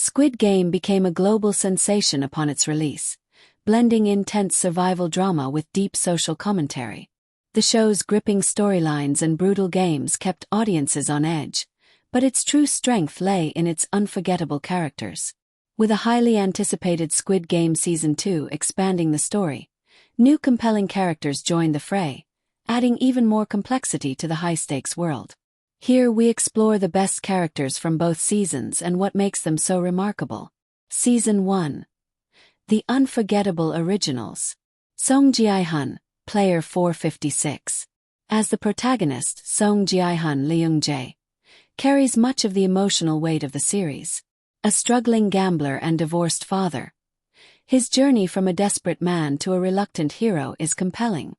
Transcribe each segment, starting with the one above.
Squid Game became a global sensation upon its release, blending intense survival drama with deep social commentary. The show's gripping storylines and brutal games kept audiences on edge, but its true strength lay in its unforgettable characters. With a highly anticipated Squid Game Season 2 expanding the story, new compelling characters joined the fray, adding even more complexity to the high-stakes world. Here we explore the best characters from both seasons and what makes them so remarkable. Season 1. The Unforgettable Originals. Song Ji-hun, player 456. As the protagonist, Song Ji-hun Leung-jae carries much of the emotional weight of the series. A struggling gambler and divorced father, his journey from a desperate man to a reluctant hero is compelling.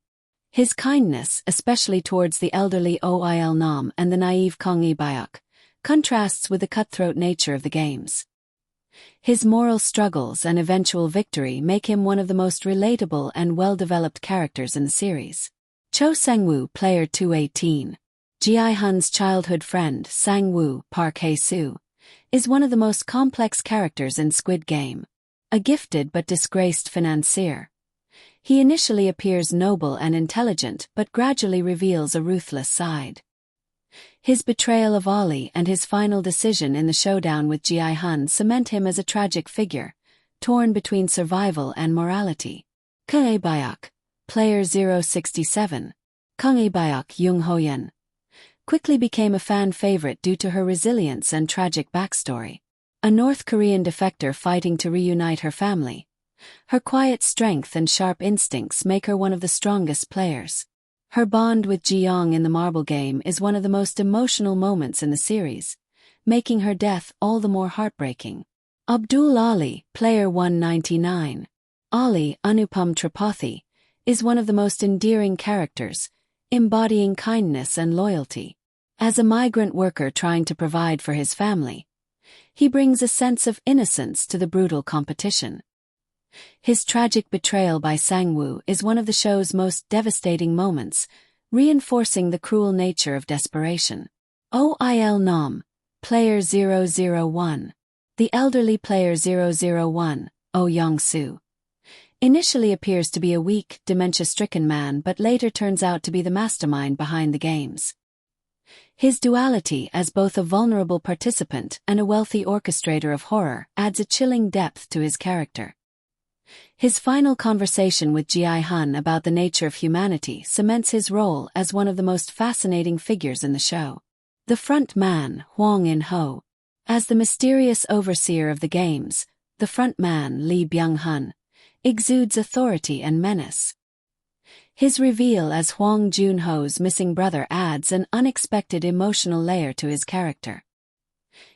His kindness, especially towards the elderly Oil Nam and the naive Kang Lee-byuk, contrasts with the cutthroat nature of the games. His moral struggles and eventual victory make him one of the most relatable and well-developed characters in the series. Cho Sang-woo, player 218. Ji-hun's childhood friend, Sang-woo Park Hae-soo, is one of the most complex characters in Squid Game. A gifted but disgraced financier, he initially appears noble and intelligent but gradually reveals a ruthless side. His betrayal of Ollie and his final decision in the showdown with Ji-hun cement him as a tragic figure, torn between survival and morality. Kang Lee-byuk, player 067. Kang Lee-byuk Jung Ho-yeon quickly became a fan favorite due to her resilience and tragic backstory. A North Korean defector fighting to reunite her family, her quiet strength and sharp instincts make her one of the strongest players. Her bond with Ji-young in the marble game is one of the most emotional moments in the series, making her death all the more heartbreaking. Abdul Ali, player 199. Ali Anupam Tripathi is one of the most endearing characters, embodying kindness and loyalty. As a migrant worker trying to provide for his family, he brings a sense of innocence to the brutal competition. His tragic betrayal by Sang-woo is one of the show's most devastating moments, reinforcing the cruel nature of desperation. Oil Nam, player 001. The elderly player 001, Oh Young-soo, initially appears to be a weak, dementia-stricken man but later turns out to be the mastermind behind the games. His duality as both a vulnerable participant and a wealthy orchestrator of horror adds a chilling depth to his character. His final conversation with Ji-hun about the nature of humanity cements his role as one of the most fascinating figures in the show. The front man, Hwang In-ho. As the mysterious overseer of the games, the front man, Lee Byung-hun, exudes authority and menace. His reveal as Hwang Jun-ho's missing brother adds an unexpected emotional layer to his character.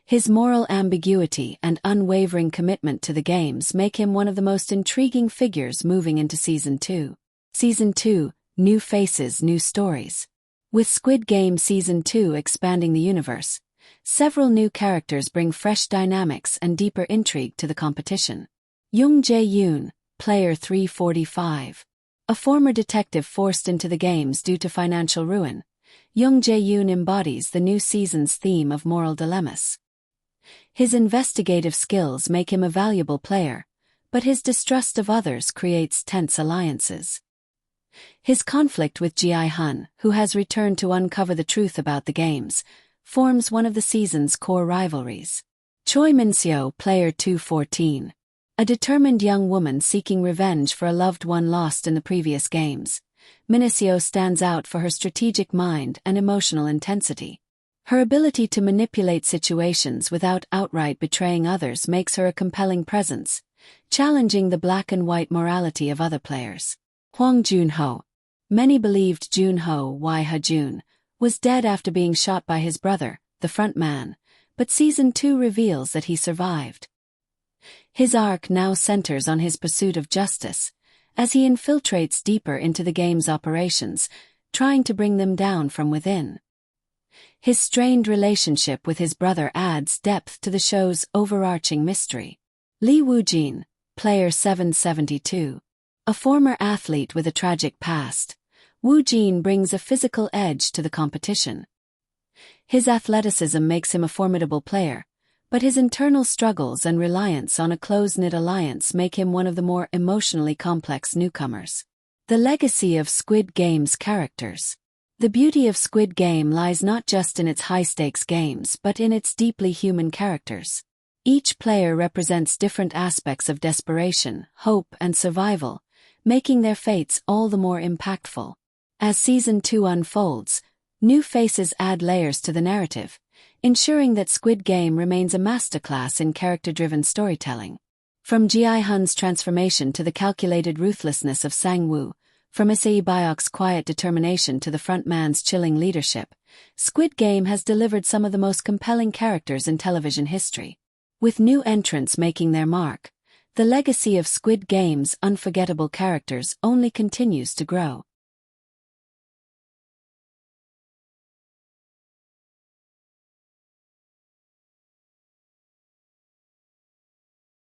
His moral ambiguity and unwavering commitment to the games make him one of the most intriguing figures moving into Season 2. Season 2, New Faces, New Stories. With Squid Game Season 2 expanding the universe, several new characters bring fresh dynamics and deeper intrigue to the competition. Young Jae-yoon, player 345. A former detective forced into the games due to financial ruin, Young Jae-yoon embodies the new season's theme of moral dilemmas. His investigative skills make him a valuable player, but his distrust of others creates tense alliances. His conflict with Ji-hun, who has returned to uncover the truth about the games, forms one of the season's core rivalries. Choi Min-seo, player 214. A determined young woman seeking revenge for a loved one lost in the previous games, Min-seo stands out for her strategic mind and emotional intensity. Her ability to manipulate situations without outright betraying others makes her a compelling presence, challenging the black-and-white morality of other players. Hwang Jun-ho. Many believed Jun-ho Wi Ha-jun was dead after being shot by his brother, the front man, but Season 2 reveals that he survived. His arc now centers on his pursuit of justice, as he infiltrates deeper into the game's operations, trying to bring them down from within. His strained relationship with his brother adds depth to the show's overarching mystery. Lee Woo-jin, player 772. A former athlete with a tragic past, Woo-jin brings a physical edge to the competition. His athleticism makes him a formidable player, But his internal struggles and reliance on a close-knit alliance make him one of the more emotionally complex newcomers. The legacy of Squid Game's characters. The beauty of Squid Game lies not just in its high-stakes games but in its deeply human characters. Each player represents different aspects of desperation, hope, and survival, making their fates all the more impactful. As Season 2 unfolds, new faces add layers to the narrative, ensuring that Squid Game remains a masterclass in character-driven storytelling. From Ji-hun's transformation to the calculated ruthlessness of Sang-woo, from Issei Byok's quiet determination to the frontman's chilling leadership, Squid Game has delivered some of the most compelling characters in television history. With new entrants making their mark, the legacy of Squid Game's unforgettable characters only continues to grow.